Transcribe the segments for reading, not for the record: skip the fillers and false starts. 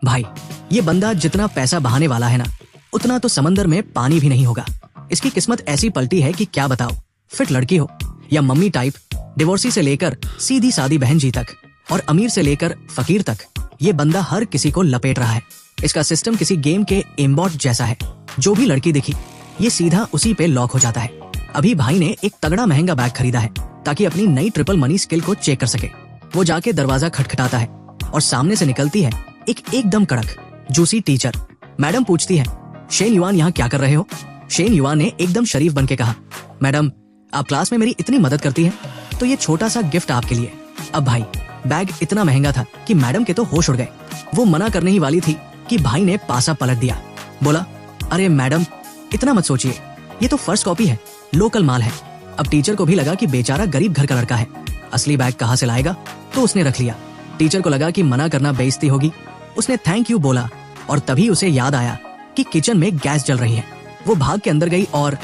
भाई ये बंदा जितना पैसा बहाने वाला है ना, उतना तो समंदर में पानी भी नहीं होगा। इसकी किस्मत ऐसी पलटी है कि क्या बताओ। फिट लड़की हो या मम्मी टाइप, डिवोर्सी से लेकर सीधी सादी बहन जी तक और अमीर से लेकर फकीर तक, ये बंदा हर किसी को लपेट रहा है। इसका सिस्टम किसी गेम के एम्बॉट जैसा है। जो भी लड़की दिखी ये सीधा उसी पे लॉक हो जाता है। अभी भाई ने एक तगड़ा महंगा बैग खरीदा है ताकि अपनी नई ट्रिपल मनी स्किल को चेक कर सके। वो जाके दरवाजा खटखटाता है और सामने से निकलती है एकदम कड़क जूसी टीचर। मैडम पूछती है, शेन युआन यहाँ क्या कर रहे हो? शेन युआन ने एकदम शरीफ बनके कहा, मैडम आप क्लास में मेरी इतनी मदद करती हैं तो ये छोटा सा गिफ्ट आपके लिए। अब भाई बैग इतना महंगा था कि मैडम के तो होश उड़ गए। वो मना करने ही वाली थी कि भाई ने पासा पलट दिया। बोला, अरे मैडम इतना मत सोचिए, ये तो फर्स्ट कॉपी है, लोकल माल है। अब टीचर को भी लगा कि बेचारा गरीब घर का लड़का है, असली बैग कहाँ से लाएगा, तो उसने रख लिया। टीचर को लगा कि मना करना बेइज्जती होगी। उसने थैंक यू बोला और तभी उसे याद आया कि किचन में गैस जल रही है। वो भाग के अंदर गई और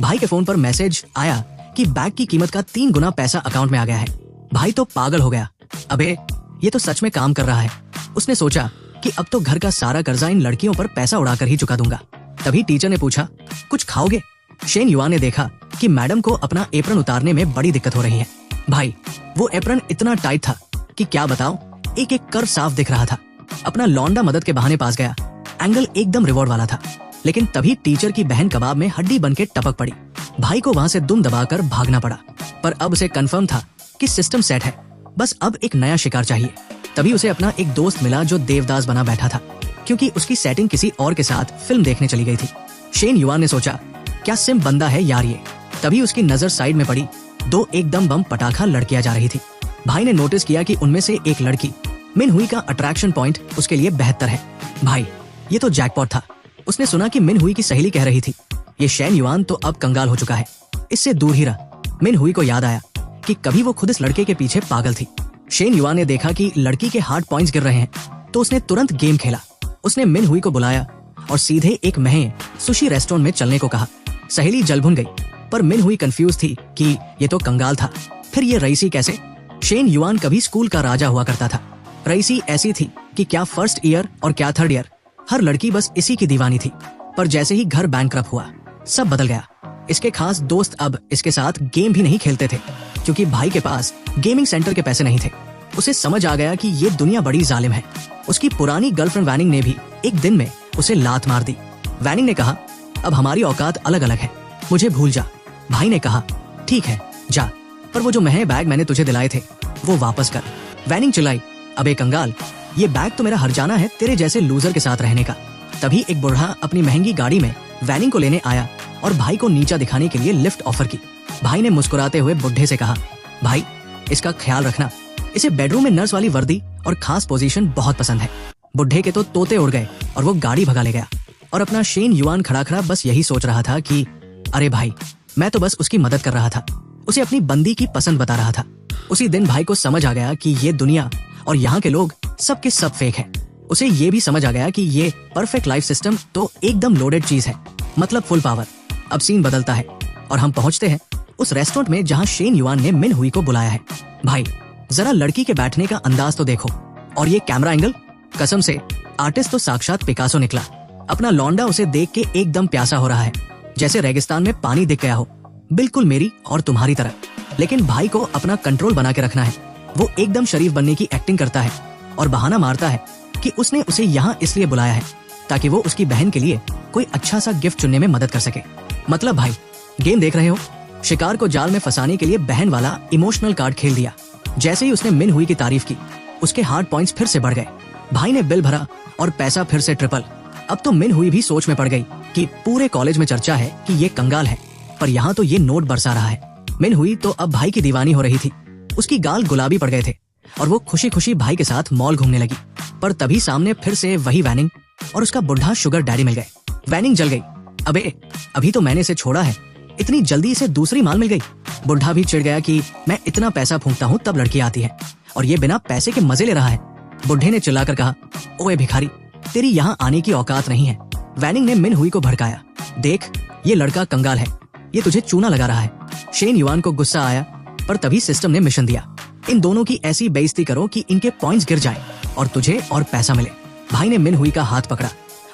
भाई के फोन पर मैसेज आया कि बैग की कीमत का 3 गुना पैसा अकाउंट में आ गया है। भाई तो पागल हो गया, अबे ये तो सच में काम कर रहा है। उसने सोचा कि अब तो घर का सारा कर्जा इन लड़कियों पर पैसा उड़ाकर ही चुका दूंगा। तभी टीचर ने पूछा, कुछ खाओगे? शेन युआन ने देखा कि मैडम को अपना एप्रन उतारने में बड़ी दिक्कत हो रही है। भाई वो एप्रन इतना टाइट था कि क्या बताओ, एक एक कर्व साफ दिख रहा था। अपना लौंडा मदद के बहाने पास गया। एंगल एकदम रिवॉर्ड वाला था, लेकिन तभी टीचर की बहन कबाब में हड्डी बन के टपक पड़ी। भाई को वहाँ से दुम दबाकर भागना पड़ा, पर अब उसे कंफर्म था कि सिस्टम सेट है, बस अब एक नया शिकार चाहिए। तभी उसे अपना एक दोस्त मिला जो देवदास बना बैठा था, क्योंकि उसकी सेटिंग किसी और के साथ फिल्म देखने चली गई थी। शेन युआन ने सोचा, क्या सिम बंदा है यार ये। तभी उसकी नजर साइड में पड़ी। 2 एकदम बम पटाखा लड़कियां जा रही थी। भाई ने नोटिस किया कि उनमें से एक लड़की मिन हुई का अट्रैक्शन पॉइंट उसके लिए 72 है। भाई ये तो जैकपॉट था। उसने सुना कि मिन हुई की सहेली कह रही थी, ये शेन युआन तो अब कंगाल हो चुका है, इससे दूर ही रहा। मिन हुई को याद आया कि कभी वो खुद इस लड़के के पीछे पागल थी। शेन युआन ने देखा कि लड़की के हार्ड पॉइंट्स गिर रहे हैं, तो उसने तुरंत गेम खेला। उसने मिन हुई को बुलाया और सीधे एक महंगे सुशी रेस्टोरेंट में चलने को कहा। सहेली जल भुन गई, पर मिन हुई कंफ्यूज थी कि ये तो कंगाल था, फिर ये रईसी कैसे? शेन युआन कभी स्कूल का राजा हुआ करता था। रईसी ऐसी थी कि क्या फर्स्ट ईयर और क्या थर्ड ईयर, हर लड़की बस इसी की दीवानी थी। पर जैसे ही घर बैंकक्रप्ट हुआ, सब बदल गया। इसके खास दोस्त अब इसके साथ गेम भी नहीं खेलते थे, क्योंकि भाई के पास गेमिंग सेंटर के पैसे नहीं थे। उसे समझ आ गया कि ये दुनिया बड़ी जालिम है। उसकी पुरानी गर्लफ्रेंड वैनिंग ने भी एक दिन में उसे लात मार दी। वैनिंग ने कहा, अब हमारी औकात अलग अलग है, मुझे भूल जा। भाई ने कहा, ठीक है जा, पर वो जो महंगे बैग मैंने तुझे दिलाए थे वो वापस कर। वैनिंग चिल्लाई, अबे कंगाल, ये बैग तो मेरा हर्जाना है तेरे जैसे लूजर के साथ रहने का। तभी एक बूढ़ा अपनी महंगी गाड़ी में वैनिंग को लेने आया और भाई को नीचा दिखाने के लिए लिफ्ट ऑफर की। भाई ने मुस्कुराते हुए बुढ़े से कहा, भाई इसका ख्याल रखना, इसे बेडरूम में नर्स वाली वर्दी और खास पोजीशन बहुत पसंद है। बुढ़े के तो तोते उड़ गए और वो गाड़ी भगा ले गया। और अपना शेन युआन खड़ा खड़ा बस यही सोच रहा था कि अरे भाई, मैं तो बस उसकी मदद कर रहा था, उसे अपनी बंदी की पसंद बता रहा था। उसी दिन भाई को समझ आ गया कि ये दुनिया और यहाँ के लोग सब के सब फेक है। उसे ये भी समझ आ गया कि ये परफेक्ट लाइफ सिस्टम तो एकदम लोडेड चीज है, मतलब फुल पावर। अब सीन बदलता है और हम पहुंचते हैं उस रेस्टोरेंट में जहाँ शेन युआन ने मिन हुई को बुलाया है। भाई जरा लड़की के बैठने का अंदाज तो देखो, और ये कैमरा एंगल, कसम से आर्टिस्ट तो साक्षात पिकासो निकला। अपना लौंडा उसे देख के एकदम प्यासा हो रहा है, जैसे रेगिस्तान में पानी दिख गया हो, बिल्कुल मेरी और तुम्हारी तरह। लेकिन भाई को अपना कंट्रोल बना के रखना है। वो एकदम शरीफ बनने की एक्टिंग करता है और बहाना मारता है कि उसने उसे यहाँ इसलिए बुलाया है ताकि वो उसकी बहन के लिए कोई अच्छा सा गिफ्ट चुनने में मदद कर सके। मतलब भाई गेम देख रहे हो, शिकार को जाल में फंसाने के लिए बहन वाला इमोशनल कार्ड खेल दिया। जैसे ही उसने मिन हुई की तारीफ की, उसके हार्ड पॉइंट्स फिर से बढ़ गए। भाई ने बिल भरा और पैसा फिर से ट्रिपल। अब तो मिन हुई भी सोच में पड़ गई कि पूरे कॉलेज में चर्चा है कि ये कंगाल है, पर यहाँ तो ये नोट बरसा रहा है। मिन हुई तो अब भाई की दीवानी हो रही थी। उसकी गाल गुलाबी पड़ गए थे और वो खुशी खुशी भाई के साथ मॉल घूमने लगी। पर तभी सामने फिर से वही वैनिंग और उसका बुढ़ा शुगर डैडी मिल गए। वैनिंग जल गई, अबे अभी तो मैंने इसे छोड़ा है, इतनी जल्दी इसे दूसरी माल मिल गई। बुढ़ा भी चिढ़ गया कि मैं इतना पैसा फूंकता हूँ तब लड़की आती है और ये बिना पैसे के मजे ले रहा है। बुढ़े ने चिल्लाकर कहा, ओए भिखारी, तेरी यहाँ आने की औकात नहीं है। वैनिंग ने मिन हुई को भड़काया, देख ये लड़का कंगाल है, ये तुझे चूना लगा रहा है। शेन युआन को गुस्सा आया, पर तभी सिस्टम ने मिशन दिया, इन दोनों की ऐसी बेइज्जती करो कि इनके पॉइंट्स गिर जाएं और तुझे और पैसा मिले। भाई ने मिन हुई का हाथ पकड़ा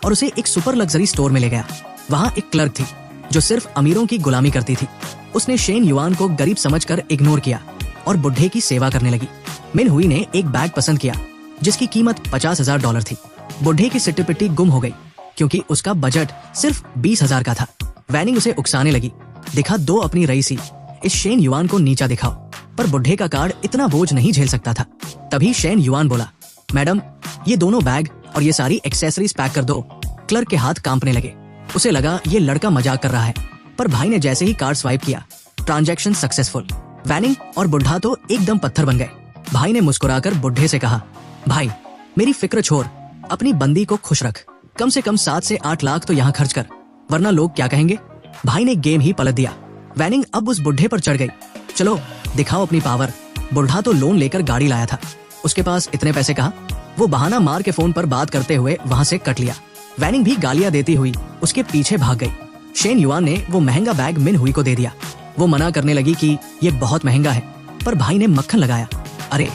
और उसे एक सुपर लग्जरी स्टोर में ले गया। वहाँ एक क्लर्क थी जो सिर्फ अमीरों की गुलामी करती थी। उसने शेन युआन को गरीब समझकर इग्नोर किया और बुढ़े की सेवा करने लगी। मिन हुई ने एक बैग पसंद किया जिसकी कीमत $50,000 थी। बुढ़े की सिट्टी पिट्टी गुम हो गई क्योंकि उसका बजट सिर्फ 20,000 का था। वैनिंग उसे उकसाने लगी, दिखा दो अपनी रईसी, इस शेन युआन को नीचा दिखाओ। पर बुढ़े का कार्ड इतना बोझ नहीं झेल सकता था। तभी शेन युआन बोला, मैडम ये दोनों बैग और ये सारी एक्सेसरीज पैक कर दो। क्लर्क के हाथ कांपने लगे। उसे लगा ये लड़का मजाक कर रहा है, पर भाई ने जैसे ही कार्ड स्वाइप किया, ट्रांजैक्शन सक्सेसफुल। वैनिंग और बुढ़ा तो एकदम पत्थर बन गए। भाई ने मुस्कुराकर बुढ़े से कहा, भाई मेरी फिक्र छोड़, अपनी बंदी को खुश रख। कम से कम 7 से 8 लाख तो यहाँ खर्च कर, वरना लोग क्या कहेंगे। भाई ने गेम ही पलट दिया। वैनिंग अब उस बुढ़े पर चढ़ गई। चलो दिखाओ अपनी पावर। बुढ़ा तो लोन लेकर गाड़ी लाया था, उसके पास इतने पैसे कहाँ। वो बहाना मार के फोन पर बात करते हुए वहाँ से कट लिया। वैनिंग भी गालियां देती हुई उसके पीछे भाग गई। शेन युआन ने वो महंगा बैग मिन हुई को दे दिया। वो मना करने लगी कि ये बहुत महंगा है, पर भाई ने मक्खन लगाया, अरे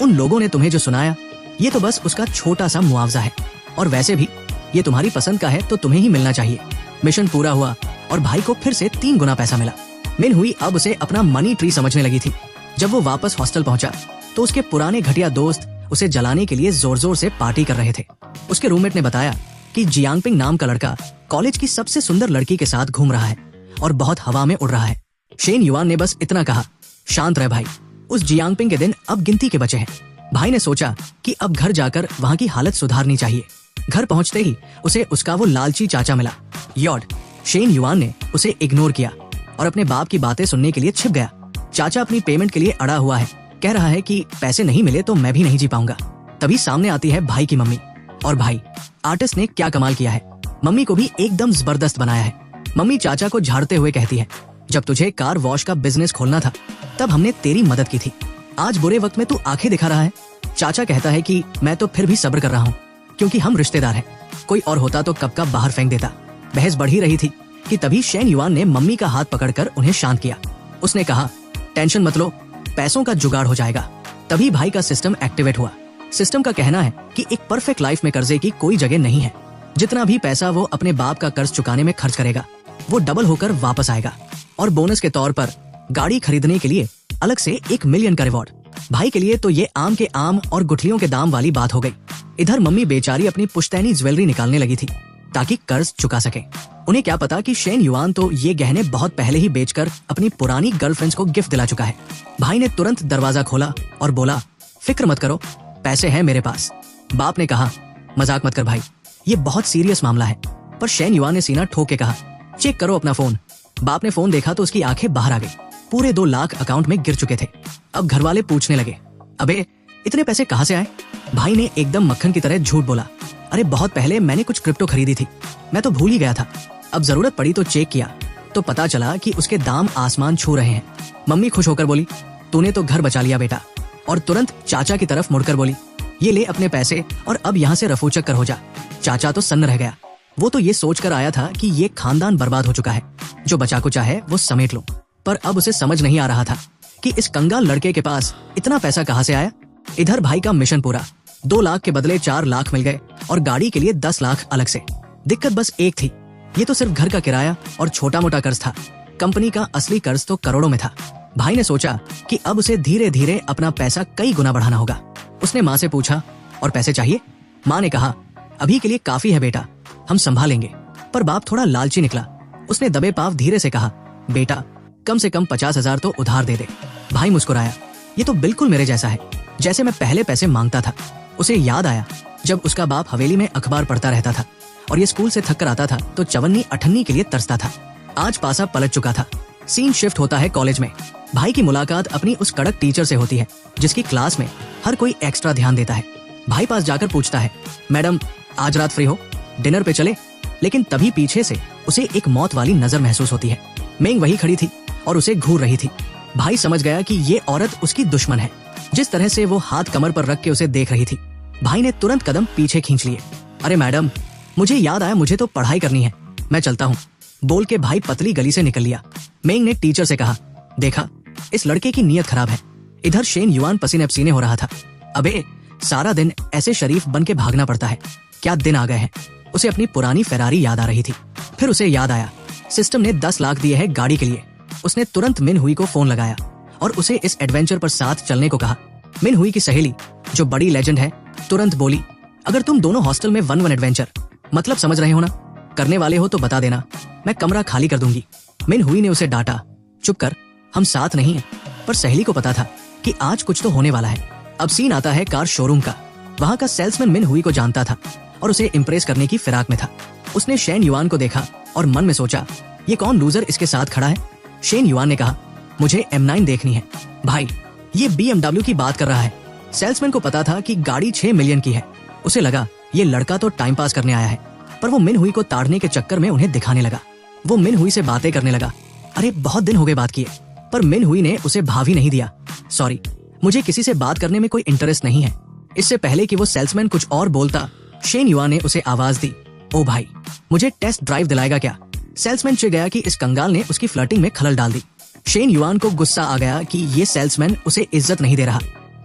उन लोगों ने तुम्हें जो सुनाया ये तो बस उसका छोटा सा मुआवजा है, और वैसे भी ये तुम्हारी पसंद का है तो तुम्हें ही मिलना चाहिए। मिशन पूरा हुआ और भाई को फिर से 3 गुना पैसा मिला। मिन हुई अब उसे अपना मनी ट्री समझने लगी थी। जब वो वापस हॉस्टल पहुंचा तो उसके पुराने घटिया दोस्त उसे जलाने के लिए जोर जोर से पार्टी कर रहे थे। उसके रूममेट ने बताया कि जियांगपिंग नाम का लड़का कॉलेज की सबसे सुंदर लड़की के साथ घूम रहा है और बहुत हवा में उड़ रहा है। शेन युआन ने बस इतना कहा, शांत रह भाई, उस जियांगपिंग के दिन अब गिनती के बचे हैं। भाई ने सोचा कि अब घर जाकर वहाँ की हालत सुधारनी चाहिए। घर पहुँचते ही उसे उसका वो लालची चाचा मिला, यॉड। शेन युआन ने उसे इग्नोर किया और अपने बाप की बातें सुनने के लिए छिप गया। चाचा अपनी पेमेंट के लिए अड़ा हुआ है, कह रहा है कि पैसे नहीं मिले तो मैं भी नहीं जी पाऊंगा। तभी सामने आती है भाई की मम्मी। और भाई, आर्टिस्ट ने क्या कमाल किया है, मम्मी को भी एकदम जबरदस्त बनाया है। मम्मी चाचा को झाड़ते हुए कहती है, जब तुझे कार वॉश का बिजनेस खोलना था तब हमने तेरी मदद की थी, आज बुरे वक्त में तू आंखें दिखा रहा है। चाचा कहता है कि मैं तो फिर भी सब्र कर रहा हूँ क्योंकि हम रिश्तेदार हैं, कोई और होता तो कब का बाहर फेंक देता। बहस बढ़ ही रही थी कि तभी शेन युआन ने मम्मी का हाथ पकड़कर उन्हें शांत किया। उसने कहा, टेंशन मत लो, पैसों का जुगाड़ हो जाएगा। तभी भाई का सिस्टम एक्टिवेट हुआ। सिस्टम का कहना है कि एक परफेक्ट लाइफ में कर्जे की कोई जगह नहीं है। जितना भी पैसा वो अपने बाप का कर्ज चुकाने में खर्च करेगा वो डबल होकर वापस आएगा, और बोनस के तौर पर गाड़ी खरीदने के लिए अलग से 1 मिलियन का रिवॉर्ड। भाई के लिए तो ये आम के आम और गुठलियों के दाम वाली बात हो गई। इधर मम्मी बेचारी अपनी पुश्तैनी ज्वेलरी निकालने लगी थी ताकि कर्ज चुका सके। उन्हें क्या पता कि शेन युआन तो ये गहने बहुत पहले ही बेचकर अपनी पुरानी गर्लफ्रेंड्स को गिफ्ट दिला चुका है। भाई ने तुरंत दरवाजा खोला और बोला, फिक्र मत करो, पैसे हैं मेरे पास। बाप ने कहा, मजाक मत कर भाई, ये बहुत सीरियस मामला है। पर शेन युआन ने सीना ठोक के कहा, चेक करो अपना फोन। बाप ने फोन देखा तो उसकी आंखें बाहर आ गई। पूरे 2 लाख अकाउंट में गिर चुके थे। अब घर वाले पूछने लगे, अबे इतने पैसे कहाँ से आए? भाई ने एकदम मक्खन की तरह झूठ बोला, अरे बहुत पहले मैंने कुछ क्रिप्टो खरीदी थी, मैं तो भूल ही गया था। अब जरूरत पड़ी तो चेक किया तो पता चला कि उसके दाम आसमान छू रहे हैं। मम्मी खुश होकर बोली, तूने तो घर बचा लिया बेटा। और तुरंत चाचा की तरफ मुड़कर बोली, ये ले अपने पैसे और अब यहाँ से रफू चक्कर हो जा। चाचा तो सन्न रह गया। वो तो ये सोचकर आया था कि ये खानदान बर्बाद हो चुका है, जो बचा कुचा है वो समेट लो। पर अब उसे समझ नहीं आ रहा था कि इस कंगाल लड़के के पास इतना पैसा कहाँ से आया। इधर भाई का मिशन पूरा, 2 लाख के बदले 4 लाख मिल गए और गाड़ी के लिए 10 लाख अलग से। दिक्कत बस एक थी, ये तो सिर्फ घर का किराया और छोटा मोटा कर्ज था। कंपनी का असली कर्ज तो करोड़ों में था। भाई ने सोचा कि अब उसे धीरे धीरे अपना पैसा कई गुना बढ़ाना होगा। उसने माँ से पूछा, और पैसे चाहिए? माँ ने कहा, अभी के लिए काफी है बेटा, हम संभालेंगे। पर बाप थोड़ा लालची निकला। उसने दबे पाव धीरे से कहा, बेटा कम से कम 50,000 तो उधार दे दे। भाई मुस्कुराया, ये तो बिल्कुल मेरे जैसा है, जैसे मैं पहले पैसे मांगता था। उसे याद आया जब उसका बाप हवेली में अखबार पढ़ता रहता था और ये स्कूल से थक कर आता था तो चवन्नी अठन्नी के लिए तरसता था। आज पासा पलट चुका था। सीन शिफ्ट होता है कॉलेज में। भाई की मुलाकात अपनी उस कड़क टीचर से होती है जिसकी क्लास में हर कोई एक्स्ट्रा ध्यान देता है। भाई पास जाकर पूछता है, मैडम आज रात फ्री हो, डिनर पे चले? लेकिन तभी पीछे से उसे एक मौत वाली नजर महसूस होती है। मेंग वही खड़ी थी और उसे घूर रही थी। भाई समझ गया कि ये औरत उसकी दुश्मन है। जिस तरह से वो हाथ कमर पर रख के उसे देख रही थी, भाई ने तुरंत कदम पीछे खींच लिए। अरे मैडम, मुझे याद आया, मुझे तो पढ़ाई करनी है, मैं चलता हूँ, बोल के भाई पतली गली से निकल लिया। मेंग ने टीचर से कहा, देखा इस लड़के की नीयत खराब है। इधर शेन युआन पसीने पसीने हो रहा था। अबे सारा दिन ऐसे शरीफ बन के भागना पड़ता है, क्या दिन आ गए हैं। उसे अपनी पुरानी फेरारी याद आ रही थी। फिर उसे याद आया सिस्टम ने 10 लाख दिए हैं गाड़ी के लिए। उसने तुरंत मिन हुई को फोन लगाया और उसे इस एडवेंचर पर साथ चलने को कहा। मिन हुई की सहेली, जो बड़ी लेजेंड है, तुरंत बोली, अगर तुम दोनों हॉस्टल में वन एडवेंचर, मतलब समझ रहे हो ना, करने वाले हो तो बता देना, मैं कमरा खाली कर दूंगी। मिन हुई ने उसे डांटा, चुप कर, हम साथ नहीं हैं। पर सहेली को पता था कि आज कुछ तो होने वाला है। अब सीन आता है कार शोरूम का। वहां का सेल्समैन मिन हुई को जानता था और उसे इम्प्रेस करने की फिराक में था। उसने शेन युआन को देखा और मन में सोचा, ये कौन लूजर इसके साथ खड़ा है। शेन युआन ने कहा, मुझे M9 देखनी है। भाई, ये BMW की बात कर रहा है। सेल्समैन को पता था कि गाड़ी 6 मिलियन की है। उसे लगा ये लड़का तो टाइम पास करने आया है, पर वो मिन हुई को ताड़ने के चक्कर में उन्हें दिखाने लगा। वो मिन हुई से बातें करने लगा। अरे बहुत दिन हो गए बात किए। पर मिन हुई ने उसे भाव ही नहीं दिया। सॉरी, मुझे किसी से बात करने में कोई इंटरेस्ट नहीं है। इससे पहले कि वो सेल्समैन कुछ और बोलता, शेन युआन ने उसे आवाज दी, ओ भाई, मुझे टेस्ट ड्राइव दिलाएगा क्या। सेल्समैन चिढ़ गया कि इस कंगाल ने उसकी फ्लर्टिंग में खलल डाल दी। शेन युआन को गुस्सा आ गया कि ये सेल्समैन उसे इज्जत नहीं दे रहा।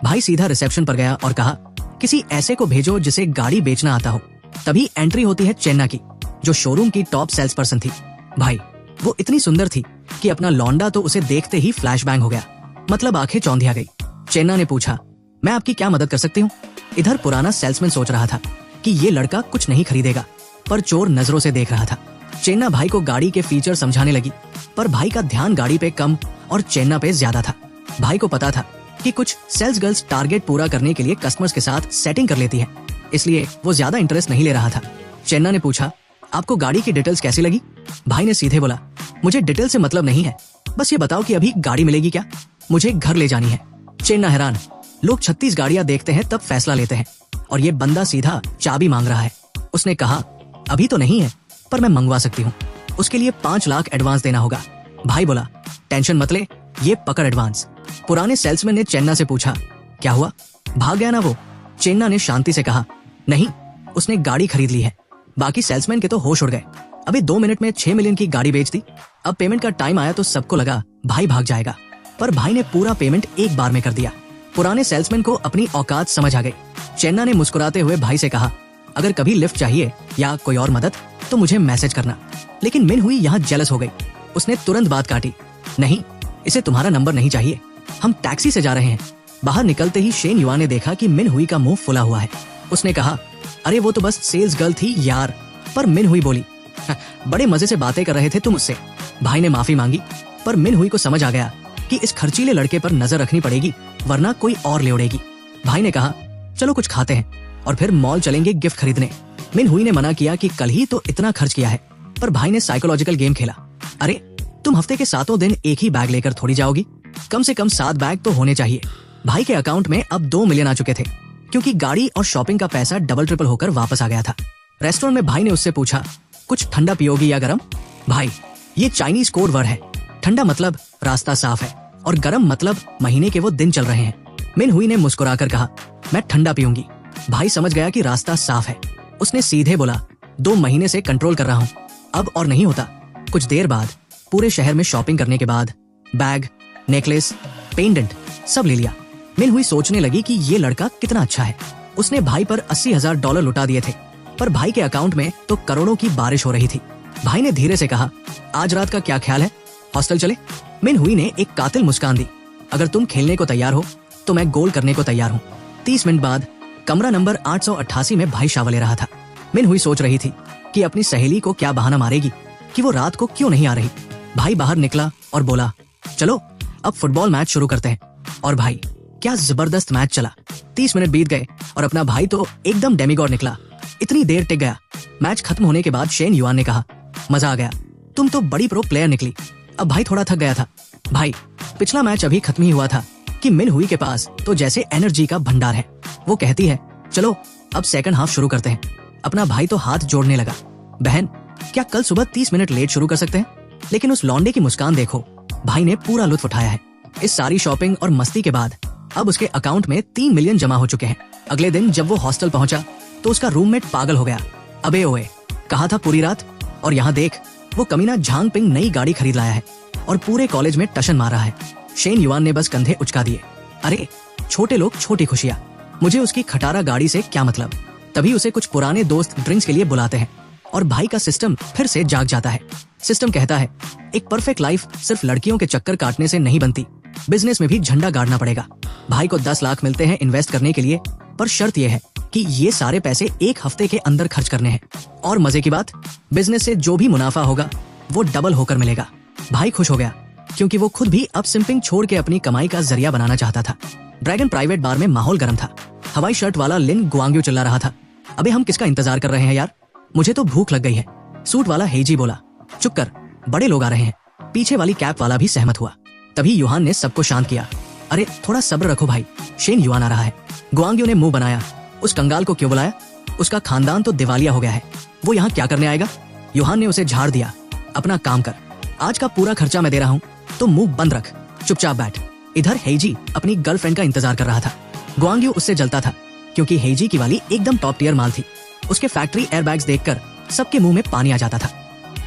भाई सीधा रिसेप्शन पर गया और कहा, किसी ऐसे को भेजो जिसे गाड़ी बेचना आता हो। तभी एंट्री होती है चेन्ना की, जो शोरूम की टॉप सेल्स पर्सन थी। भाई, वो इतनी सुंदर थी कि अपना लौंडा तो उसे देखते ही फ्लैश बैंग हो गया, मतलब आंखें चौंधिया गई। चेन्ना ने पूछा, मैं आपकी क्या मदद कर सकती हूँ। इधर पुराना सेल्समैन सोच रहा था कि ये लड़का कुछ नहीं खरीदेगा, पर चोर नजरों से देख रहा था। चेन्ना भाई को गाड़ी के फीचर समझाने लगी, पर भाई का ध्यान गाड़ी पे कम और चेन्ना पे ज्यादा था। भाई को पता था कि कुछ सेल्स गर्ल्स टारगेट पूरा करने के लिए कस्टमर्स के साथ सेटिंग कर लेती है, इसलिए वो ज्यादा इंटरेस्ट नहीं ले रहा था। चेन्ना ने पूछा, आपको गाड़ी की डिटेल्स कैसी लगी। भाई ने सीधे बोला, मुझे डिटेल से मतलब नहीं है, बस ये बताओ कि अभी गाड़ी मिलेगी क्या, मुझे घर ले जानी है। चेन्ना हैरान, लोग 36 गाड़ियां देखते हैं तब फैसला लेते हैं, और ये बंदा सीधा चाबी मांग रहा है। उसने कहा, अभी तो नहीं है, पर मैं मंगवा सकती हूँ। उसके लिए 5 लाख एडवांस देना होगा। भाई बोला, टेंशन मत ले, ये पकड़ एडवांस। पुराने सेल्समैन ने चेन्ना से पूछा, क्या हुआ, भाग गया ना वो। चेन्ना ने शांति से कहा, नहीं, उसने गाड़ी खरीद ली है। बाकी सेल्समैन के तो होश उड़ गए। अभी 2 मिनट में 6 मिलियन की गाड़ी बेच दी। अब पेमेंट का टाइम आया तो सबको लगा भाई भाग जाएगा, पर भाई ने पूरा पेमेंट एक बार में कर दिया। पुराने सेल्समैन को अपनी औकात समझ आ गई। चेन्ना ने मुस्कुराते हुए भाई से कहा, अगर कभी लिफ्ट चाहिए या कोई और मदद तो मुझे मैसेज करना। लेकिन मिन हुई यहाँ जेलस हो गई। उसने तुरंत बात काटी, नहीं, इसे तुम्हारा नंबर नहीं चाहिए, हम टैक्सी से जा रहे हैं। बाहर निकलते ही शेन युआन ने देखा कि मिन हुई का मुंह फुला हुआ है। उसने कहा, अरे वो तो बस सेल्स गर्ल थी यार। पर मिन हुई बोली, बड़े मजे से बातें कर रहे थे तुम उससे। भाई ने माफी मांगी, पर मिन हुई को समझ आ गया कि इस खर्चीले लड़के पर नजर रखनी पड़ेगी, वरना कोई और ले उड़ेगी। भाई ने कहा, चलो कुछ खाते हैं और फिर मॉल चलेंगे गिफ्ट खरीदने। मिन हुई ने मना किया कि कल ही तो इतना खर्च किया है, पर भाई ने साइकोलॉजिकल गेम खेला। अरे तुम हफ्ते के 7 दिन एक ही बैग लेकर थोड़ी जाओगी, कम से कम 7 बैग तो होने चाहिए। भाई के अकाउंट में अब 2 मिलियन आ चुके थे, क्योंकि गाड़ी और शॉपिंग का पैसा डबल ट्रिपल होकर वापस आ गया था। रेस्टोरेंट में भाई ने उससे पूछा, कुछ ठंडा पियोगी या गरम। भाई, ये चाइनीज कोड वर्ड है। ठंडा मतलब रास्ता साफ है और गरम मतलब महीने के वो दिन चल रहे हैं। मिन हुई ने मुस्कुराकर कहा, मैं ठंडा पीऊंगी। भाई समझ गया कि रास्ता साफ है। उसने सीधे बोला, 2 महीने से कंट्रोल कर रहा हूँ, अब और नहीं होता। कुछ देर बाद पूरे शहर में शॉपिंग करने के बाद बैग, नेकलेस, पेंडेंट सब ले लिया। मिन हुई सोचने लगी कि ये लड़का कितना अच्छा है। उसने भाई पर $80,000 लुटा दिए थे, पर भाई के अकाउंट में तो करोड़ों की बारिश हो रही थी। भाई ने धीरे से कहा, आज रात का क्या ख्याल है, हॉस्टल चले। मिन हुई ने एक कातिल मुस्कान दी, अगर तुम खेलने को तैयार हो तो मैं गोल करने को तैयार हूँ। 30 मिनट बाद कमरा नंबर 888 में भाई शावर ले रहा था। मिन हुई सोच रही थी कि अपनी सहेली को क्या बहाना मारेगी कि वो रात को क्यों नहीं आ रही। भाई बाहर निकला और बोला, चलो अब फुटबॉल मैच शुरू करते हैं। और भाई, क्या जबरदस्त मैच चला। 30 मिनट बीत गए और अपना भाई तो एकदम डेमिगॉड निकला, इतनी देर टिक गया। मैच खत्म होने के बाद शेन युआन ने कहा, मजा आ गया, तुम तो बड़ी प्रो प्लेयर निकली। अब भाई थोड़ा थक गया था। भाई, पिछला मैच अभी खत्म ही हुआ था कि मिन हुई के पास तो जैसे एनर्जी का भंडार है। वो कहती है, चलो अब सेकंड हाफ शुरू करते हैं। अपना भाई तो हाथ जोड़ने लगा, बहन क्या कल सुबह 30 मिनट लेट शुरू कर सकते हैं। लेकिन उस लौंडे की मुस्कान देखो, भाई ने पूरा लुत्फ उठाया है। इस सारी शॉपिंग और मस्ती के बाद अब उसके अकाउंट में 3 मिलियन जमा हो चुके हैं। अगले दिन जब वो हॉस्टल पहुंचा तो उसका रूममेट पागल हो गया। अबे ओए, कहा था पूरी रात, और यहाँ देख, वो कमीना झांग पिंग नई गाड़ी खरीद लाया है और पूरे कॉलेज में टशन मार रहा है। शेन युआन ने बस कंधे उचका दिए। अरे छोटे लोग छोटी खुशियां, मुझे उसकी खटारा गाड़ी से क्या मतलब। तभी उसे कुछ पुराने दोस्त ड्रिंक्स के लिए बुलाते हैं और भाई का सिस्टम फिर से जाग जाता है। सिस्टम कहता है, एक परफेक्ट लाइफ सिर्फ लड़कियों के चक्कर काटने से नहीं बनती, बिजनेस में भी झंडा गाड़ना पड़ेगा। भाई को 10 लाख मिलते हैं इन्वेस्ट करने के लिए, पर शर्त यह है कि ये सारे पैसे 1 हफ्ते के अंदर खर्च करने हैं। और मजे की बात, बिजनेस से जो भी मुनाफा होगा वो डबल होकर मिलेगा। भाई खुश हो गया क्योंकि वो खुद भी अब सिंपिंग छोड़ के अपनी कमाई का जरिया बनाना चाहता था। ड्रैगन प्राइवेट बार में माहौल गर्म था। हवाई शर्ट वाला लिन गुआंग्यू चिल्ला रहा था, अबे हम किसका इंतजार कर रहे हैं यार, मुझे तो भूख लग गई है। सूट वाला हेजी बोला, चुप कर, बड़े लोग आ रहे हैं। पीछे वाली कैप वाला भी सहमत हुआ। तभी युहान ने सबको शांत किया, अरे थोड़ा सब्र रखो भाई, शेन युआन आ रहा है। गुआंग्यू ने मुंह बनाया, उस कंगाल को क्यों बुलाया, उसका खानदान तो दिवालिया हो गया है, वो यहाँ क्या करने आएगा। युहान ने उसे झाड़ दिया, अपना काम कर, आज का पूरा खर्चा मैं दे रहा हूँ, तो मुंह बंद रख, चुपचाप बैठ। इधर हेजी अपनी गर्लफ्रेंड का इंतजार कर रहा था। गुआंग्यू उससे जलता था क्योंकि हेजी की वाली एकदम टॉप टियर माल थी। उसके फैक्ट्री एयरबैग्स देखकर सबके मुंह में पानी आ जाता था।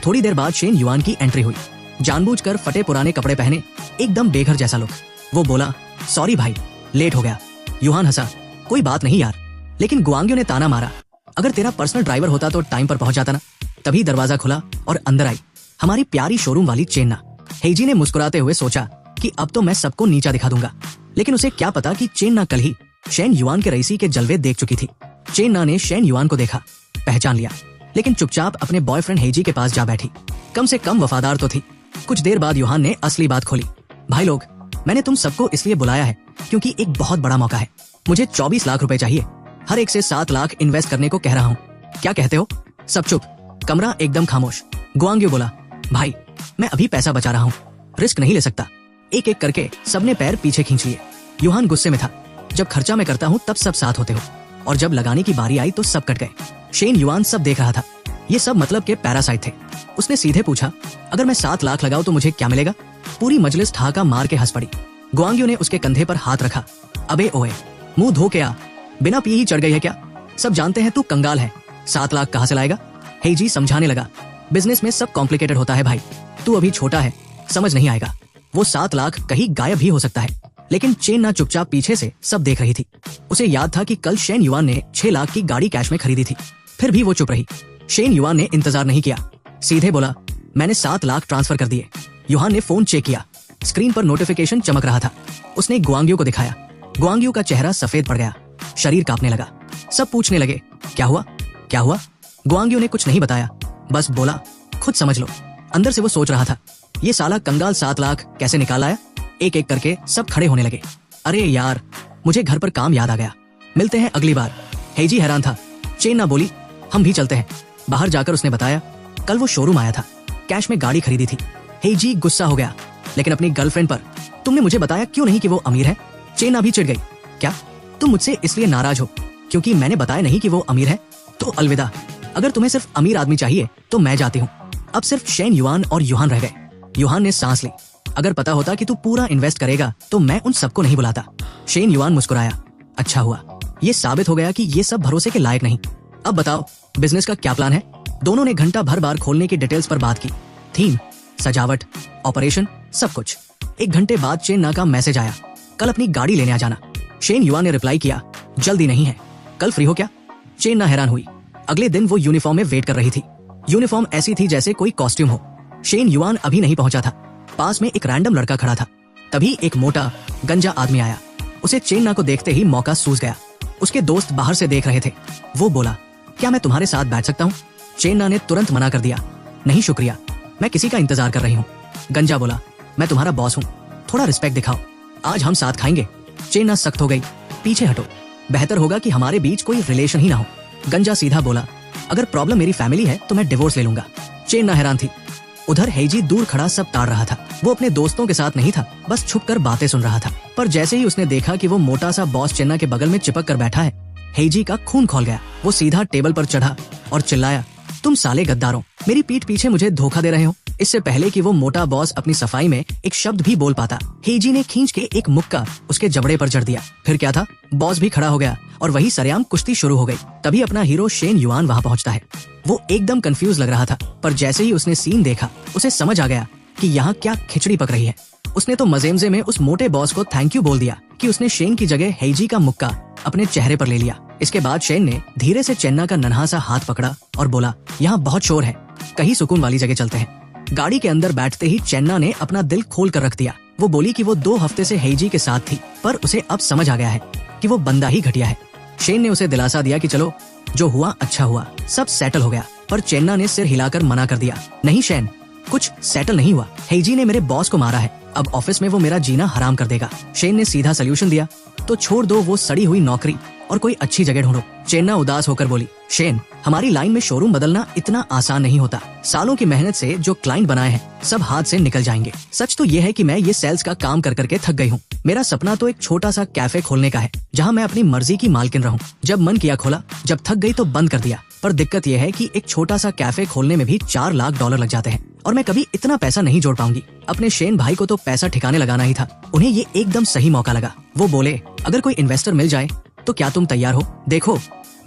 थोड़ी देर बाद शेन युआन की एंट्री हुई, जानबूझकर फटे पुराने कपड़े पहने, एकदम बेघर जैसा लुक। वो बोला, सॉरी भाई, लेट हो गया। युहान हंसा, कोई बात नहीं यार। लेकिन गुआंग्यू ने ताना मारा, अगर तेरा पर्सनल ड्राइवर होता तो टाइम पर पहुंच जाता ना। तभी दरवाजा खुला और अंदर आई हमारी प्यारी शोरूम वाली चेन्ना। हेजी ने मुस्कुराते हुए सोचा कि अब तो मैं सबको नीचा दिखा दूंगा, लेकिन उसे क्या पता कि चेन्ना कल ही शेन युआन के रईसी के जलवे देख चुकी थी। चेन्ना ने शेन युआन को देखा, पहचान लिया, लेकिन चुपचाप अपने बॉयफ्रेंड हेजी के पास जा बैठी। कम से कम वफादार तो थी। कुछ देर बाद युहान ने असली बात खोली, भाई लोग, मैंने तुम सबको इसलिए बुलाया है क्योंकि एक बहुत बड़ा मौका है। मुझे 24 लाख रुपए चाहिए, हर एक से 7 लाख इन्वेस्ट करने को कह रहा हूँ, क्या कहते हो। सब चुप, कमरा एकदम खामोश। गुआंग्यू बोला, भाई मैं अभी पैसा बचा रहा हूँ, रिस्क नहीं ले सकता। एक एक करके सबने पैर पीछे खींच लिए। युहान गुस्से में था, जब खर्चा मैं करता हूँ तब सब साथ होते हो, और जब लगाने की बारी आई तो सब कट गए। शेन युआन सब देख रहा था, ये सब मतलब के पैरासाइट थे। उसने सीधे पूछा, अगर मैं 7 लाख लगाऊं तो मुझे क्या मिलेगा। पूरी मजलिस ठहाका मार के हंस पड़ी। गुआंग्यू ने उसके कंधे पर हाथ रखा, अबे ओए, मुंह धो के आ, बिना पिए ही चढ़ गई है क्या। सब जानते हैं तू कंगाल है, 7 लाख कहाँ से लाएगा। हेजी समझाने लगा, बिजनेस में सब कॉम्प्लिकेटेड होता है भाई, तू अभी छोटा है, समझ नहीं आएगा। वो 7 लाख कहीं गायब भी हो सकता है। लेकिन चेन्ना चुपचाप पीछे से सब देख रही थी। उसे याद था कि कल शेन युआन ने 6 लाख की गाड़ी कैश में खरीदी थी, फिर भी वो चुप रही। शेन युआन ने इंतजार नहीं किया, सीधे बोला, मैंने 7 लाख ट्रांसफर कर दिए। युआन ने फोन चेक किया, स्क्रीन पर नोटिफिकेशन चमक रहा था। उसने गुआंग्यू को दिखाया। गुआंग्यू का चेहरा सफेद पड़ गया, शरीर कांपने लगा। सब पूछने लगे, क्या हुआ क्या हुआ। गुआंग्यू ने कुछ नहीं बताया, बस बोला, खुद समझ लो। अंदर से वो सोच रहा था, ये साला कंगाल 7 लाख कैसे निकाल आया। एक एक करके सब खड़े होने लगे। अरे यार, मुझे घर पर काम याद आ गया, मिलते हैं अगली बार। हेजी हैरान था। चेन्ना बोली, हम भी चलते हैं। बाहर जाकर उसने बताया, कल वो शोरूम आया था, कैश में गाड़ी खरीदी थी। हेजी गुस्सा हो गया, लेकिन अपनी गर्लफ्रेंड पर, तुमने मुझे बताया क्यों नहीं कि वो अमीर है। चेन्ना भी चिढ़ गई, क्या तुम मुझसे इसलिए नाराज हो क्योंकि मैंने बताया नहीं कि वो अमीर है। तो अलविदा, अगर तुम्हें सिर्फ अमीर आदमी चाहिए तो मैं जाती हूँ। अब सिर्फ शेन युआन और युहान रह गए। युहान ने सांस ली, अगर पता होता कि तू पूरा इन्वेस्ट करेगा तो मैं उन सबको नहीं बुलाता। शेन युआन मुस्कुराया, अच्छा हुआ, ये साबित हो गया कि ये सब भरोसे के लायक नहीं। अब बताओ बिजनेस का क्या प्लान है। दोनों ने घंटा भर बार खोलने की डिटेल्स पर बात की, थीम, सजावट, ऑपरेशन, सब कुछ। 1 घंटे बाद चेन्ना का मैसेज आया, कल अपनी गाड़ी लेने आ जाना। शेन युआन ने रिप्लाई किया, जल्दी नहीं है, कल फ्री हो क्या। चेन्ना हैरान हुई। अगले दिन वो यूनिफॉर्म में वेट कर रही थी। यूनिफॉर्म ऐसी थी जैसे कोई कॉस्ट्यूम हो। शेन युआन अभी नहीं पहुंचा था। पास में एक रैंडम लड़का खड़ा था। तभी एक मोटा गंजा आदमी आया। उसे चेन्ना को देखते ही मौका सूझ गया। उसके दोस्त बाहर से देख रहे थे। वो बोला, क्या मैं तुम्हारे साथ बैठ सकता हूँ। चेन्ना ने तुरंत मना कर दिया, नहीं शुक्रिया, मैं किसी का इंतजार कर रही हूँ। गंजा बोला, मैं तुम्हारा बॉस हूँ, थोड़ा रिस्पेक्ट दिखाओ, आज हम साथ खाएंगे। चेन्ना सख्त हो गई, पीछे हटो, बेहतर होगा कि हमारे बीच कोई रिलेशन ही ना हो। गंजा सीधा बोला, अगर प्रॉब्लम मेरी फैमिली है तो मैं डिवोर्स ले लूंगा। चेन्ना हैरान थी। उधर हेजी दूर खड़ा सब ताड़ रहा था। वो अपने दोस्तों के साथ नहीं था, बस छुपकर बातें सुन रहा था। पर जैसे ही उसने देखा कि वो मोटा सा बॉस चेन्ना के बगल में चिपक कर बैठा है, हेजी का खून खौल गया। वो सीधा टेबल पर चढ़ा और चिल्लाया, तुम साले गद्दारों, मेरी पीठ पीछे मुझे धोखा दे रहे हो। इससे पहले कि वो मोटा बॉस अपनी सफाई में एक शब्द भी बोल पाता, हेजी ने खींच के एक मुक्का उसके जबड़े पर जड़ दिया। फिर क्या था, बॉस भी खड़ा हो गया और वही सरेआम कुश्ती शुरू हो गई। तभी अपना हीरो शेन युआन वहां पहुंचता है। वो एकदम कंफ्यूज लग रहा था, पर जैसे ही उसने सीन देखा उसे समझ आ गया कि यहाँ क्या खिचड़ी पक रही है। उसने तो मजेमजे में उस मोटे बॉस को थैंक यू बोल दिया कि उसने शेन की जगह हेजी का मुक्का अपने चेहरे पर ले लिया। इसके बाद शेन ने धीरे से चेन्ना का नन्हा सा हाथ पकड़ा और बोला, यहाँ बहुत शोर है, कहीं सुकून वाली जगह चलते हैं। गाड़ी के अंदर बैठते ही चेन्ना ने अपना दिल खोल कर रख दिया। वो बोली कि वो 2 हफ्ते से हेइजी के साथ थी, पर उसे अब समझ आ गया है कि वो बंदा ही घटिया है। शेन ने उसे दिलासा दिया कि चलो, जो हुआ अच्छा हुआ, सब सेटल हो गया। पर चेन्ना ने सिर हिलाकर मना कर दिया, नहीं शेन, कुछ सेटल नहीं हुआ। हेइजी ने मेरे बॉस को मारा है, अब ऑफिस में वो मेरा जीना हराम कर देगा। शेन ने सीधा सल्यूशन दिया, तो छोड़ दो वो सड़ी हुई नौकरी और कोई अच्छी जगह ढूंढो। चेन्ना उदास होकर बोली, शेन, हमारी लाइन में शोरूम बदलना इतना आसान नहीं होता। सालों की मेहनत से जो क्लाइंट बनाए हैं सब हाथ से निकल जाएंगे। सच तो ये है कि मैं ये सेल्स का काम कर करके थक गई हूँ। मेरा सपना तो एक छोटा सा कैफे खोलने का है जहाँ मैं अपनी मर्जी की मालकिन रहूँ। जब मन किया खोला, जब थक गई तो बंद कर दिया। पर दिक्कत यह है कि एक छोटा सा कैफे खोलने में भी $4 लाख लग जाते हैं और मैं कभी इतना पैसा नहीं जोड़ पाऊंगी। अपने शेन भाई को तो पैसा ठिकाने लगाना ही था, उन्हें ये एकदम सही मौका लगा। वो बोले, अगर कोई इन्वेस्टर मिल जाए तो क्या तुम तैयार हो? देखो,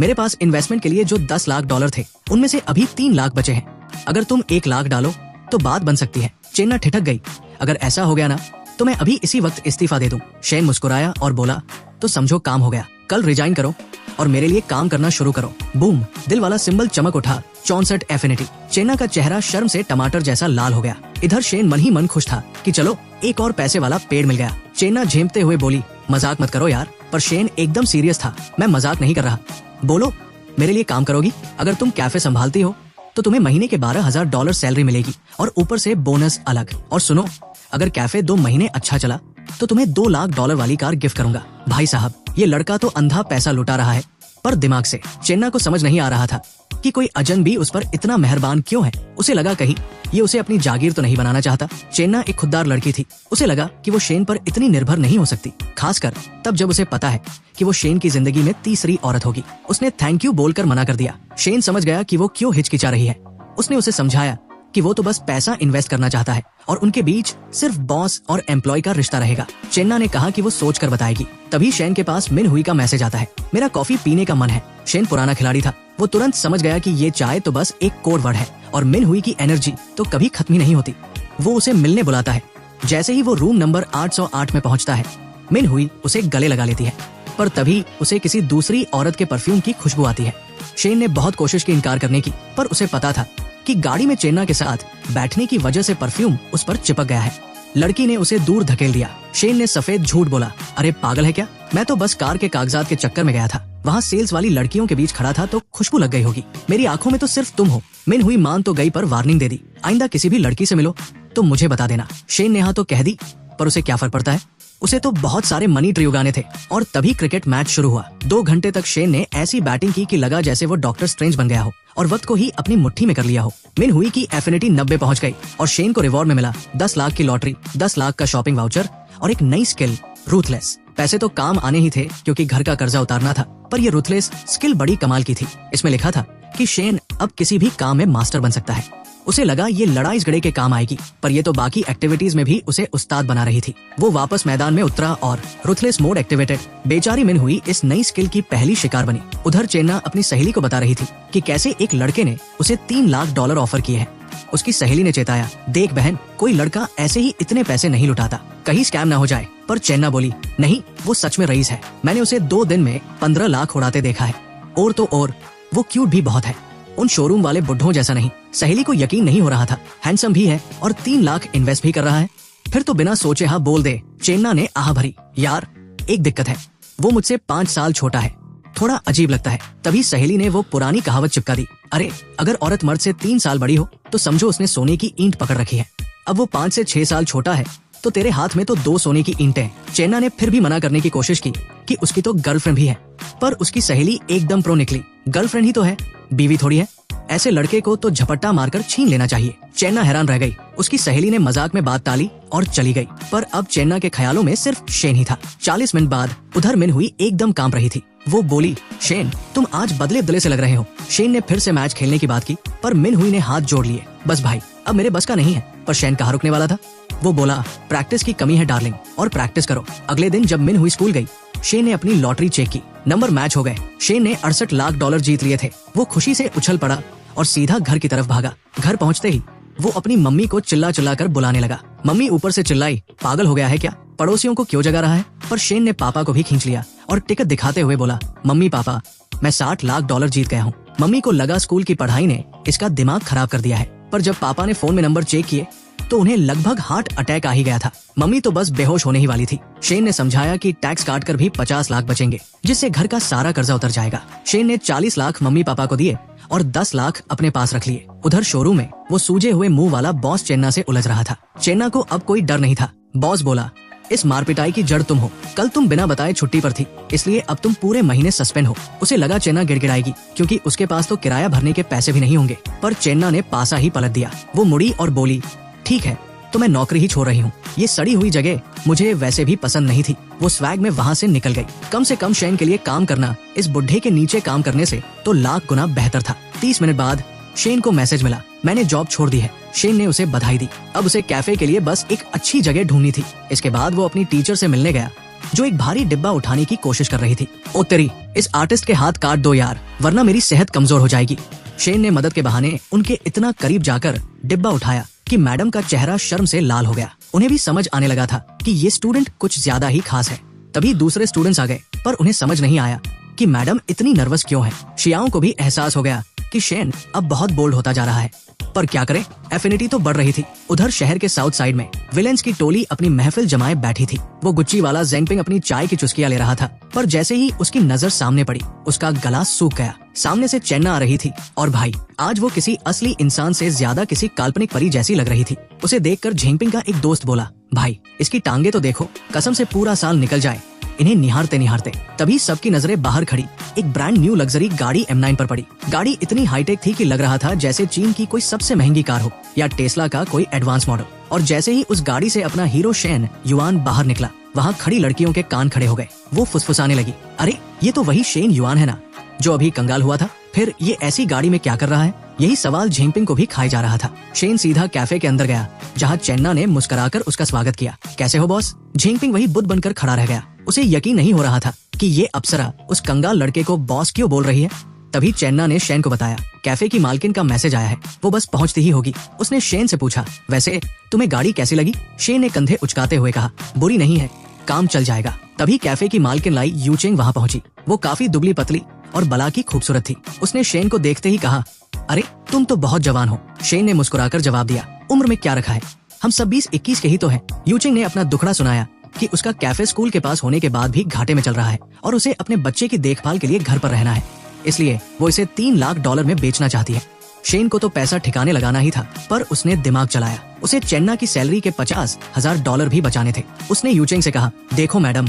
मेरे पास इन्वेस्टमेंट के लिए जो $10 लाख थे उनमें से अभी 3 लाख बचे हैं। अगर तुम 1 लाख डालो तो बात बन सकती है। चेन्ना ठिठक गई, अगर ऐसा हो गया ना तो मैं अभी इसी वक्त इस्तीफा दे दूं। शेन मुस्कुराया और बोला, तो समझो काम हो गया, कल रिजाइन करो और मेरे लिए काम करना शुरू करो। बूम, दिल वाला सिंबल चमक उठा, 64 एफिनिटी। चेन्ना का चेहरा शर्म से टमाटर जैसा लाल हो गया। इधर शेन मन ही मन खुश था कि चलो, एक और पैसे वाला पेड़ मिल गया। चेन्ना झेमते हुए बोली, मजाक मत करो यार। पर शेन एकदम सीरियस था, मैं मजाक नहीं कर रहा। बोलो, मेरे लिए काम करोगी? अगर तुम कैफे संभालती हो तो तुम्हें महीने के $12,000 सैलरी मिलेगी और ऊपर से बोनस अलग। और सुनो, अगर कैफे 2 महीने अच्छा चला तो तुम्हें $2 लाख वाली कार गिफ्ट करूंगा। भाई साहब, ये लड़का तो अंधा पैसा लुटा रहा है पर दिमाग से। चेन्ना को समझ नहीं आ रहा था कि कोई अजनबी उस पर इतना मेहरबान क्यों है। उसे लगा कहीं ये उसे अपनी जागीर तो नहीं बनाना चाहता। चेन्ना एक खुददार लड़की थी, उसे लगा कि वो शेन पर इतनी निर्भर नहीं हो सकती, खासकर तब जब उसे पता है कि वो शेन की जिंदगी में तीसरी औरत होगी। उसने थैंक यू बोलकर मना कर दिया। शेन समझ गया कि वो क्यों हिचकिचा रही है। उसने उसे समझाया कि वो तो बस पैसा इन्वेस्ट करना चाहता है और उनके बीच सिर्फ बॉस और एम्प्लॉय का रिश्ता रहेगा। चेन्ना ने कहा कि वो सोच कर बताएगी। तभी शेन के पास मिन हुई का मैसेज आता है, मेरा कॉफी पीने का मन है। शेन पुराना खिलाड़ी था, वो तुरंत समझ गया कि ये चाय तो बस एक कोड वर्ड है और मिन हुई की एनर्जी तो कभी खत्म ही नहीं होती। वो उसे मिलने बुलाता है। जैसे ही वो रूम नंबर 808 में पहुंचता है, मिन हुई उसे गले लगा लेती है, पर तभी उसे किसी दूसरी औरत के परफ्यूम की खुशबू आती है। शेन ने बहुत कोशिश की इनकार करने की, पर उसे पता था कि गाड़ी में चेन्ना के साथ बैठने की वजह से परफ्यूम उस पर चिपक गया है। लड़की ने उसे दूर धकेल दिया। शेन ने सफेद झूठ बोला, अरे पागल है क्या, मैं तो बस कार के कागजात के चक्कर में गया था। वहाँ सेल्स वाली लड़कियों के बीच खड़ा था तो खुशबू लग गई होगी। मेरी आंखों में तो सिर्फ तुम हो। मिन हुई मान तो गई पर वार्निंग दे दी, आइंदा किसी भी लड़की से मिलो तो मुझे बता देना। शेन ने हाँ तो कह दी, पर उसे क्या फर्क पड़ता है, उसे तो बहुत सारे मनी ट्री उगाने थे। और तभी क्रिकेट मैच शुरू हुआ। 2 घंटे तक शेन ने ऐसी बैटिंग की कि लगा जैसे वो डॉक्टर स्ट्रेंज बन गया हो और वक्त को ही अपनी मुट्ठी में कर लिया हो। मिन हुई की एफिनिटी 90 पहुंच गई और शेन को रिवॉर्ड में मिला 10 लाख की लॉटरी, 10 लाख का शॉपिंग वाउचर और एक नई स्किल, रूथलेस। पैसे तो काम आने ही थे क्योंकि घर का कर्जा उतारना था, पर ये रूथलेस स्किल बड़ी कमाल की थी। इसमें लिखा था कि शेन अब किसी भी काम में मास्टर बन सकता है। उसे लगा ये लड़ाई झगड़े के काम आएगी, पर ये तो बाकी एक्टिविटीज में भी उसे उस्ताद बना रही थी। वो वापस मैदान में उतरा और रूथलेस मोड एक्टिवेटेड। बेचारी मिन हुई इस नई स्किल की पहली शिकार बनी। उधर चेन्ना अपनी सहेली को बता रही थी कि कैसे एक लड़के ने उसे $3 लाख ऑफर किए हैं। उसकी सहेली ने चेताया, देख बहन, कोई लड़का ऐसे ही इतने पैसे नहीं लुटाता, कहीं स्कैम ना हो जाए। पर चेन्ना बोली, नहीं, वो सच में रईस है, मैंने उसे 2 दिन में 15 लाख उड़ाते देखा है। और तो और वो क्यूट भी बहुत है, उन शोरूम वाले बुड्ढों जैसा नहीं। सहेली को यकीन नहीं हो रहा था, हैंडसम भी है और 3 लाख इन्वेस्ट भी कर रहा है, फिर तो बिना सोचे हाँ बोल दे। चेन्ना ने आह भरी, यार एक दिक्कत है, वो मुझसे 5 साल छोटा है, थोड़ा अजीब लगता है। तभी सहेली ने वो पुरानी कहावत चिपका दी, अरे अगर औरत मर्द से 3 साल बड़ी हो तो समझो उसने सोने की ईंट पकड़ रखी है। अब वो 5 से 6 साल छोटा है तो तेरे हाथ में तो 2 सोने की ईंटें हैं। चेन्ना ने फिर भी मना करने की कोशिश की कि उसकी तो गर्लफ्रेंड भी है, पर उसकी सहेली एकदम प्रो निकली, गर्लफ्रेंड ही तो है, बीवी थोड़ी है, ऐसे लड़के को तो झपट्टा मारकर छीन लेना चाहिए। चेन्ना हैरान रह गई। उसकी सहेली ने मजाक में बात टाली और चली गई, पर अब चेन्ना के ख्यालों में सिर्फ शेन ही था। 40 मिनट बाद उधर मिन हुई एकदम कांप रही थी। वो बोली, शेन तुम आज बदले बदले से लग रहे हो। शेन ने फिर से मैच खेलने की बात की, पर मिन हुई ने हाथ जोड़ लिए, बस भाई अब मेरे बस का नहीं है। पर शेन कहाँ रुकने वाला था। वो बोला, प्रैक्टिस की कमी है डार्लिंग, और प्रैक्टिस करो। अगले दिन जब मिन हुई स्कूल गई, शेन ने अपनी लॉटरी चेक की, नंबर मैच हो गए। शेन ने $68 लाख जीत लिए थे। वो खुशी से उछल पड़ा और सीधा घर की तरफ भागा। घर पहुंचते ही वो अपनी मम्मी को चिल्ला चिल्ला कर बुलाने लगा। मम्मी ऊपर से चिल्लाई, पागल हो गया है क्या, पड़ोसियों को क्यों जगा रहा है। पर शेन ने पापा को भी खींच लिया और टिकट दिखाते हुए बोला, मम्मी पापा, मैं $60 लाख जीत गया हूँ। मम्मी को लगा स्कूल की पढ़ाई ने इसका दिमाग खराब कर दिया है, पर जब पापा ने फोन में नंबर चेक किए तो उन्हें लगभग हार्ट अटैक आ ही गया था। मम्मी तो बस बेहोश होने ही वाली थी। शेन ने समझाया कि टैक्स काट कर भी 50 लाख बचेंगे, जिससे घर का सारा कर्जा उतर जाएगा। शेन ने 40 लाख मम्मी पापा को दिए और 10 लाख अपने पास रख लिए। उधर शोरूम में वो सूजे हुए मुंह वाला बॉस चेन्ना से उलझ रहा था। चेन्ना को अब कोई डर नहीं था। बॉस बोला, इस मारपिटाई की जड़ तुम हो। कल तुम बिना बताए छुट्टी पर थी, इसलिए अब तुम पूरे महीने सस्पेंड हो। उसे लगा चेन्ना गिड़गिड़ाएगी, क्योंकि उसके पास तो किराया भरने के पैसे भी नहीं होंगे, पर चेन्ना ने पासा ही पलट दिया। वो मुड़ी और बोली, ठीक है, तो मैं नौकरी ही छोड़ रही हूँ। ये सड़ी हुई जगह मुझे वैसे भी पसंद नहीं थी। वो स्वैग में वहाँ से निकल गई। कम से कम शेन के लिए काम करना इस बुढ़े के नीचे काम करने से तो लाख गुना बेहतर था। 30 मिनट बाद शेन को मैसेज मिला, मैंने जॉब छोड़ दी है। शेन ने उसे बधाई दी। अब उसे कैफे के लिए बस एक अच्छी जगह ढूंढनी थी। इसके बाद वो अपनी टीचर से मिलने गया, जो एक भारी डिब्बा उठाने की कोशिश कर रही थी। ओ तेरी, इस आर्टिस्ट के हाथ काट दो यार, वरना मेरी सेहत कमजोर हो जाएगी। शेन ने मदद के बहाने उनके इतना करीब जाकर डिब्बा उठाया कि मैडम का चेहरा शर्म से लाल हो गया। उन्हें भी समझ आने लगा था कि ये स्टूडेंट कुछ ज्यादा ही खास है। तभी दूसरे स्टूडेंट्स आ गए, पर उन्हें समझ नहीं आया कि मैडम इतनी नर्वस क्यों है। शियाओं को भी एहसास हो गया कि शेन अब बहुत बोल्ड होता जा रहा है, पर क्या करे, एफिनिटी तो बढ़ रही थी। उधर शहर के साउथ साइड में विलेंस की टोली अपनी महफिल जमाए बैठी थी। वो गुच्ची वाला जेंगपिंग अपनी चाय की चुस्कियां ले रहा था, पर जैसे ही उसकी नजर सामने पड़ी, उसका गला सूख गया। सामने से चेन्ना आ रही थी, और भाई आज वो किसी असली इंसान से ज्यादा किसी काल्पनिक परी जैसी लग रही थी। उसे देखकर झेंगपिंग का एक दोस्त बोला, भाई इसकी टांगे तो देखो, कसम से पूरा साल निकल जाए इन्हें निहारते निहारते। तभी सबकी नजरें बाहर खड़ी एक ब्रांड न्यू लग्जरी गाड़ी M9 पर पड़ी। गाड़ी इतनी हाईटेक थी कि लग रहा था जैसे चीन की कोई सबसे महंगी कार हो या टेस्ला का कोई एडवांस मॉडल। और जैसे ही उस गाड़ी से अपना हीरो शेन युआन बाहर निकला, वहाँ खड़ी लड़कियों के कान खड़े हो गए। वो फुसफुसाने लगी, अरे ये तो वही शेन युआन है ना, जो अभी कंगाल हुआ था। फिर ये ऐसी गाड़ी में क्या कर रहा है? यही सवाल झेंगपिंग को भी खाए जा रहा था। शेन सीधा कैफे के अंदर गया, जहाँ चेन्ना ने मुस्कुराकर उसका स्वागत किया। कैसे हो बॉस? झेंगपिंग वही बुद्ध बनकर खड़ा रह गया। उसे यकीन नहीं हो रहा था कि ये अप्सरा उस कंगाल लड़के को बॉस क्यों बोल रही है। तभी चेन्ना ने शेन को बताया, कैफे की मालकिन का मैसेज आया है, वो बस पहुंचती ही होगी। उसने शेन से पूछा, वैसे तुम्हें गाड़ी कैसी लगी? शेन ने कंधे उचकाते हुए कहा, बुरी नहीं है, काम चल जाएगा। तभी कैफे की मालकिन लाई यूचेंग वहाँ पहुंची। वो काफी दुबली पतली और बला की खूबसूरत थी। उसने शेन को देखते ही कहा, अरे तुम तो बहुत जवान हो। शेन ने मुस्कुराकर जवाब दिया, उम्र में क्या रखा है, हम सब 20-21 के ही तो हैं। यूचेंग ने अपना दुखड़ा सुनाया कि उसका कैफे स्कूल के पास होने के बाद भी घाटे में चल रहा है और उसे अपने बच्चे की देखभाल के लिए घर पर रहना है, इसलिए वो इसे $3 लाख में बेचना चाहती है। शेन को तो पैसा ठिकाने लगाना ही था, पर उसने दिमाग चलाया। उसे चेन्ना की सैलरी के $50,000 भी बचाने थे। उसने यूचेंग से कहा, देखो मैडम,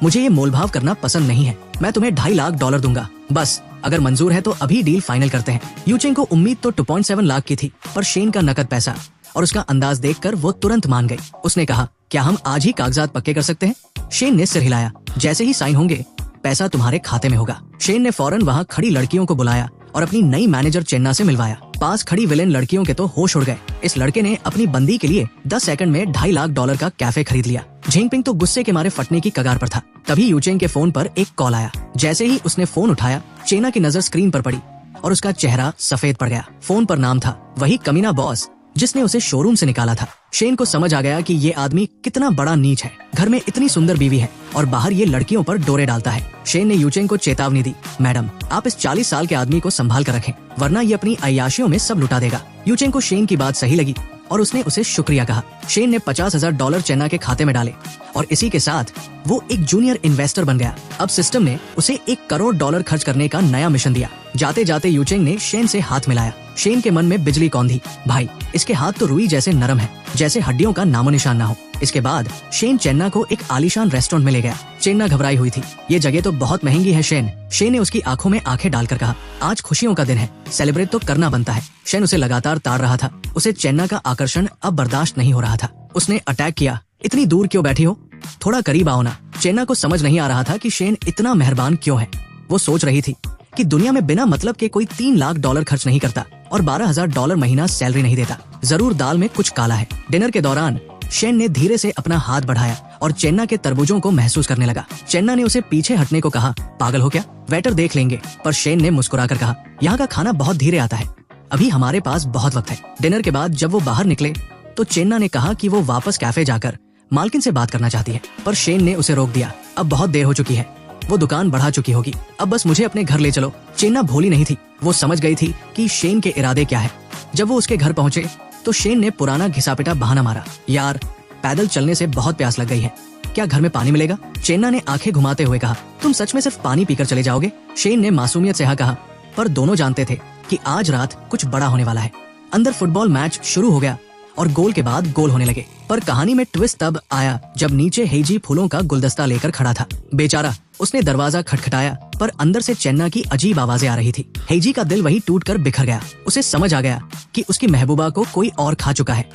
मुझे ये मोलभाव करना पसंद नहीं है, मैं तुम्हें $2.5 लाख दूंगा, बस अगर मंजूर है तो अभी डील फाइनल करते हैं। यूचेंग को उम्मीद तो 2.7 लाख की थी, पर शेन का नकद पैसा और उसका अंदाज देखकर वो तुरंत मान गई। उसने कहा, क्या हम आज ही कागजात पक्के कर सकते हैं? शेन ने सिर हिलाया, जैसे ही साइन होंगे पैसा तुम्हारे खाते में होगा। शेन ने फौरन वहाँ खड़ी लड़कियों को बुलाया और अपनी नई मैनेजर चेन्ना से मिलवाया। पास खड़ी विलेन लड़कियों के तो होश उड़ गए। इस लड़के ने अपनी बंदी के लिए 10 सेकंड में $2.5 लाख का कैफे खरीद लिया। झेंगपिंग तो गुस्से के मारे फटने की कगार पर था। तभी यूचेंग के फोन पर एक कॉल आया। जैसे ही उसने फोन उठाया, चेन्ना की नजर स्क्रीन पर पड़ी और उसका चेहरा सफेद पड़ गया। फोन पर नाम था वही कमीना बॉस जिसने उसे शोरूम से निकाला था। शेन को समझ आ गया कि ये आदमी कितना बड़ा नीच है। घर में इतनी सुंदर बीवी है और बाहर ये लड़कियों पर डोरे डालता है। शेन ने यूचेंग को चेतावनी दी, मैडम आप इस 40 साल के आदमी को संभाल कर रखें, वरना ये अपनी अय्याशियों में सब लुटा देगा। यूचेंग को शेन की बात सही लगी और उसने उसे शुक्रिया कहा। शेन ने $50,000 चेन्ना के खाते में डाले और इसी के साथ वो एक जूनियर इन्वेस्टर बन गया। अब सिस्टम ने उसे $1 करोड़ खर्च करने का नया मिशन दिया। जाते जाते यूचेंग ने शेन से हाथ मिलाया। शेन के मन में बिजली कौंधी, भाई इसके हाथ तो रुई जैसे नरम है, जैसे हड्डियों का नामो निशान ना हो। इसके बाद शेन चेन्ना को एक आलीशान रेस्टोरेंट में ले गया। चेन्ना घबराई हुई थी, ये जगह तो बहुत महंगी है शेन। शेन ने उसकी आंखों में आंखें डालकर कहा, आज खुशियों का दिन है, सेलिब्रेट तो करना बनता है। शेन उसे लगातार ताड़ रहा था। उसे चेन्ना का आकर्षण अब बर्दाश्त नहीं हो रहा था। उसने अटैक किया, इतनी दूर क्यों बैठी हो, थोड़ा करीब आओ ना। चेन्ना को समझ नहीं आ रहा था कि शेन इतना मेहरबान क्यों है। वो सोच रही थी कि दुनिया में बिना मतलब के कोई $3 लाख खर्च नहीं करता और $12,000 महीना सैलरी नहीं देता। जरूर दाल में कुछ काला है। डिनर के दौरान शेन ने धीरे से अपना हाथ बढ़ाया और चेन्ना के तरबूजों को महसूस करने लगा। चेन्ना ने उसे पीछे हटने को कहा, पागल हो क्या, वेटर देख लेंगे। पर शेन ने मुस्कुराकर कहा, यहाँ का खाना बहुत धीरे आता है, अभी हमारे पास बहुत वक्त है। डिनर के बाद जब वो बाहर निकले तो चेन्ना ने कहा कि वो वापस कैफे जाकर मालकिन से बात करना चाहती है, पर शेन ने उसे रोक दिया। अब बहुत देर हो चुकी है, वो दुकान बढ़ा चुकी होगी, अब बस मुझे अपने घर ले चलो। चेन्ना भोली नहीं थी, वो समझ गई थी कि शेन के इरादे क्या है। जब वो उसके घर पहुंचे तो शेन ने पुराना घिसा-पिटा बहाना मारा, यार पैदल चलने से बहुत प्यास लग गई है, क्या घर में पानी मिलेगा? चेन्ना ने आंखें घुमाते हुए कहा, तुम सच में सिर्फ पानी पीकर चले जाओगे? शेन ने मासूमियत से हाँ कहा, पर दोनों जानते थे कि आज रात कुछ बड़ा होने वाला है। अंदर फुटबॉल मैच शुरू हो गया और गोल के बाद गोल होने लगे, पर कहानी में ट्विस्ट तब आया जब नीचे हेजी फूलों का गुलदस्ता लेकर खड़ा था। बेचारा, उसने दरवाजा खटखटाया पर अंदर से चेन्ना की अजीब आवाजें आ रही थी। हेजी का दिल वही टूटकर बिखर गया। उसे समझ आ गया कि उसकी महबूबा को कोई और खा चुका है।